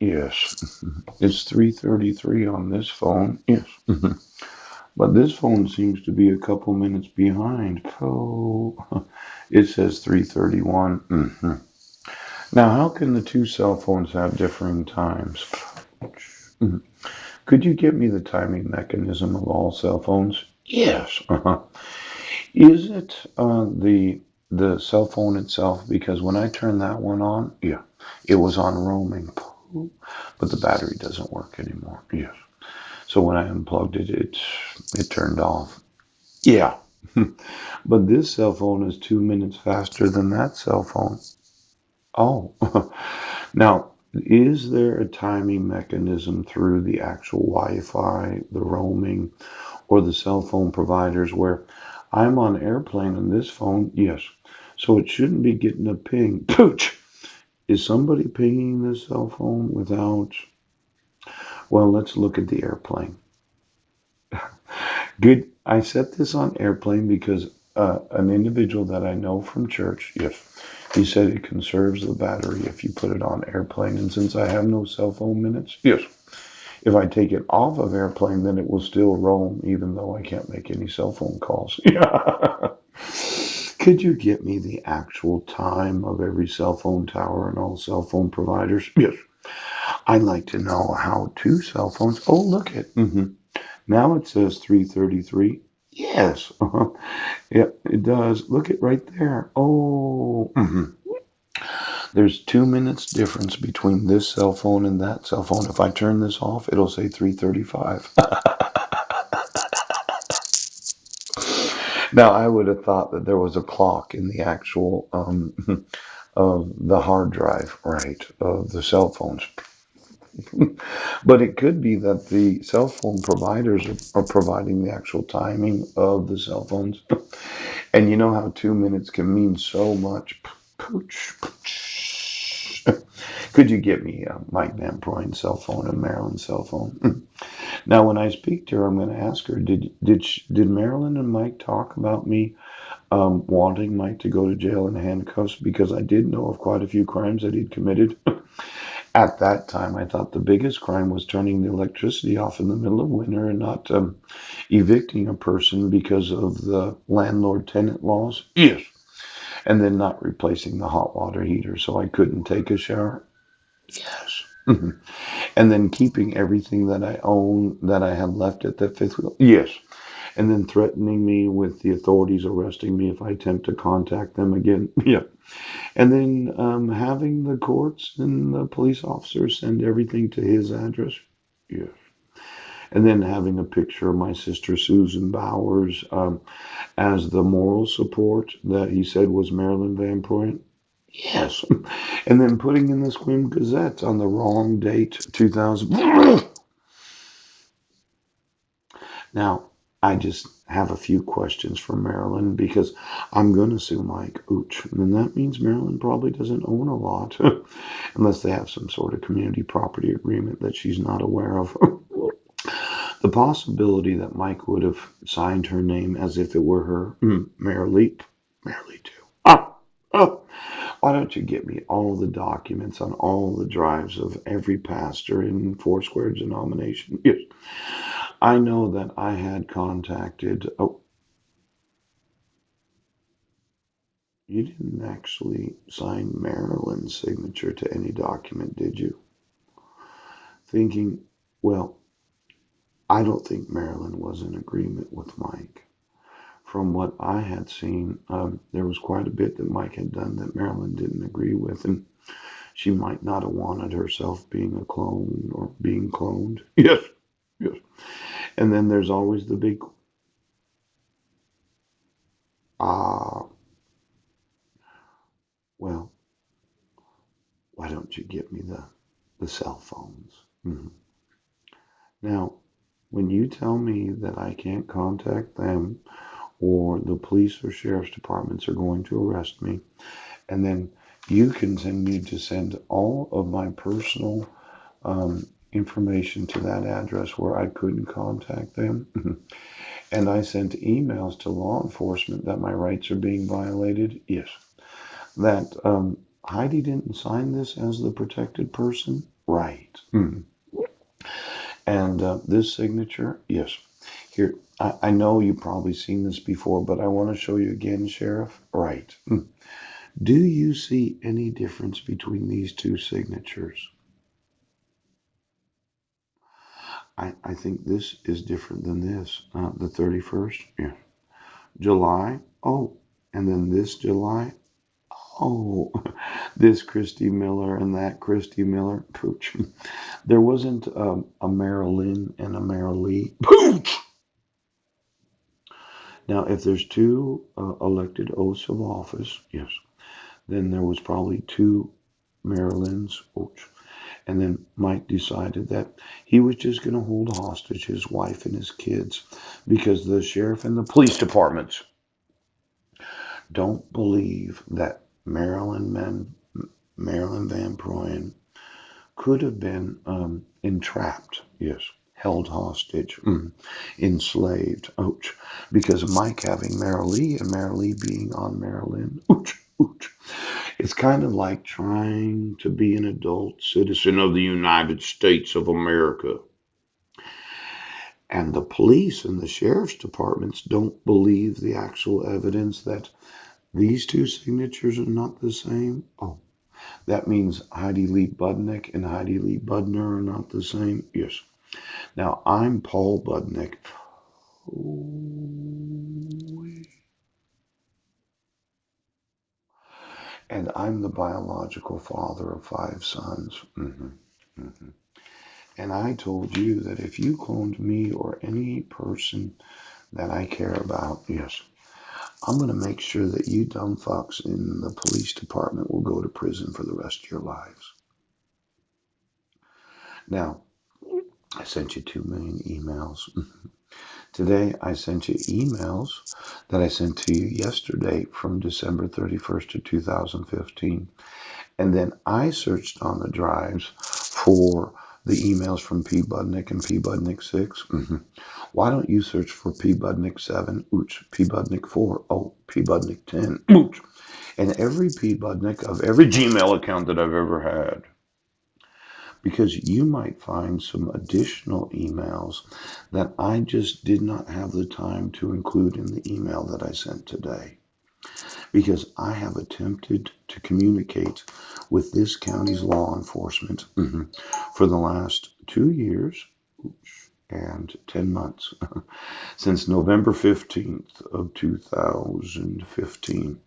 Yes. It's 3:33 on this phone. Yes. But this phone seems to be a couple minutes behind. Oh, it says 3:31. Now, how can the two cell phones have differing times? Mhm. Could you give me the timing mechanism of all cell phones? Yes. Is it the cell phone itself? Because when I turned that one on, yeah, it was on roaming, but the battery doesn't work anymore. Yes. So when I unplugged it, it turned off. Yeah. But this cell phone is 2 minutes faster than that cell phone. Oh. Now, is there a timing mechanism through the actual Wi-Fi, the roaming, or the cell phone providers where I'm on airplane on this phone? Yes. So it shouldn't be getting a ping. Pooch! Is somebody pinging this cell phone without? Well, let's look at the airplane. Good. I set this on airplane because an individual that I know from church, yes, he said it conserves the battery if you put it on airplane. And since I have no cell phone minutes, yes, if I take it off of airplane, then it will still roam, even though I can't make any cell phone calls. Yeah. Could you get me the actual time of every cell phone tower and all cell phone providers? Yes. I'd like to know how two cell phones. Oh, look it. Now it says 3:33. Yes. Yeah, it does. Look it right there. Oh. There's 2 minutes difference between this cell phone and that cell phone. If I turn this off, it'll say 3:35. Now, I would have thought that there was a clock in the actual of the hard drive, right, of the cell phones. But it could be that the cell phone providers are providing the actual timing of the cell phones. And you know how 2 minutes can mean so much. Pooch, pooch. Could you get me Mike Van Proy's cell phone and Marilyn's cell phone? Now, when I speak to her, I'm going to ask her, did Marilyn and Mike talk about me wanting Mike to go to jail in handcuffs? Because I did know of quite a few crimes that he'd committed. At that time, I thought the biggest crime was turning the electricity off in the middle of winter and not evicting a person because of the landlord-tenant laws. Yes. And then not replacing the hot water heater so I couldn't take a shower. Yes. And then keeping everything that I own that I had left at the fifth wheel. Yes. And then threatening me with the authorities arresting me if I attempt to contact them again. Yeah. And then having the courts and the police officers send everything to his address. Yes. And then having a picture of my sister Susan Bowers as the moral support that he said was Marilyn Van Proyant. Yes. And then putting in the Squim Gazette on the wrong date, 2000. Now, I just have a few questions for Marilyn because I'm going to sue Mike Ooch. And that means Marilyn probably doesn't own a lot unless they have some sort of community property agreement that she's not aware of. The possibility that Mike would have signed her name as if it were her, Marilee, Marilee too. Oh, why don't you get me all the documents on all the drives of every pastor in Foursquare denomination? Yes. I know that I had contacted. Oh, you didn't actually sign Marilyn's signature to any document, did you? Thinking, well, I don't think Marilyn was in agreement with Mike. From what I had seen, there was quite a bit that Mike had done that Marilyn didn't agree with, and she might not have wanted herself being a clone or being cloned. Yes, yes. And then there's always the big, ah, well, why don't you get me the cell phones? Now, when you tell me that I can't contact them or the police or sheriff's departments are going to arrest me, and then you continue to send all of my personal information to that address where I couldn't contact them. And I sent emails to law enforcement that my rights are being violated. Yes. That Heidi didn't sign this as the protected person. right. And this signature, yes. Here, I know you've probably seen this before, but I want to show you again, Sheriff. Right. Do you see any difference between these two signatures? I think this is different than this. The 31st, yeah. July, oh, and then this July, oh, this Christy Miller and that Christy Miller, pooch. There wasn't a Marilyn and a Marilee, pooch. Now, if there's two elected oaths of office, yes, then there was probably two Marilyns, pooch. And then Mike decided that he was just going to hold hostage his wife and his kids because the sheriff and the police departments don't believe that Marilyn Van Proyen could have been entrapped, yes, held hostage, enslaved, ouch, because Mike having Marilee and Marilee being on Marilyn, ouch, ouch. It's kind of like trying to be an adult citizen of the United States of America. And the police and the sheriff's departments don't believe the actual evidence that these two signatures are not the same. Oh, that means Heidi Lee Budnick and Heidi Lee Budner are not the same. Yes. Now I'm Paul Budnick. And I'm the biological father of 5 sons. And I told you that if you cloned me or any person that I care about, yes, I'm going to make sure that you dumb fucks in the police department will go to prison for the rest of your lives. Now, I sent you 2 million emails. Today, I sent you emails that I sent to you yesterday from December 31st of 2015. And then I searched on the drives for the emails from P. Budnick and P. Budnick 6. Why don't you search for P. Budnick 7, ooch, P. Budnick 4, oh, P. Budnick 10, ooch, and every P. Budnick of every Gmail account that I've ever had. Because you might find some additional emails that I just did not have the time to include in the email that I sent today. Because I have attempted to communicate with this county's law enforcement for the last 2 years and 10 months, since November 15th of 2015.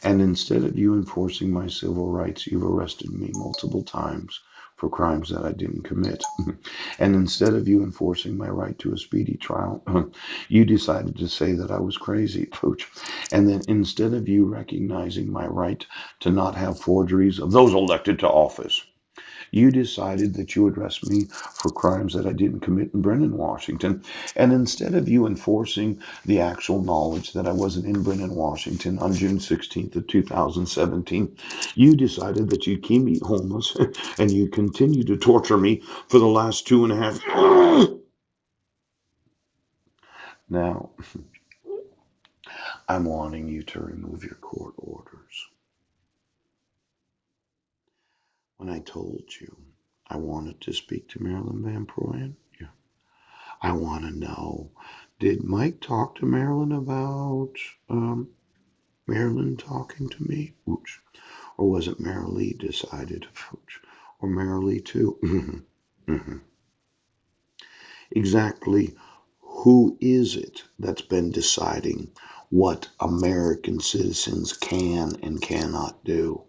And instead of you enforcing my civil rights, you've arrested me multiple times for crimes that I didn't commit. And instead of you enforcing my right to a speedy trial, you decided to say that I was crazy, Pooch. And then instead of you recognizing my right to not have forgeries of those elected to office, you decided that you would arrest me for crimes that I didn't commit in Brennan, Washington. And instead of you enforcing the actual knowledge that I wasn't in Brennan, Washington on June 16th of 2017, you decided that you'd keep me homeless and you continue to torture me for the last 2.5 years. Now, I'm wanting you to remove your court orders. When I told you I wanted to speak to Marilyn Van Proyen, I want to know, did Mike talk to Marilyn about Marilyn talking to me? Ooch. Or was it Marilee decided? Ooch. Or Marilee too? Exactly who is it that's been deciding what American citizens can and cannot do?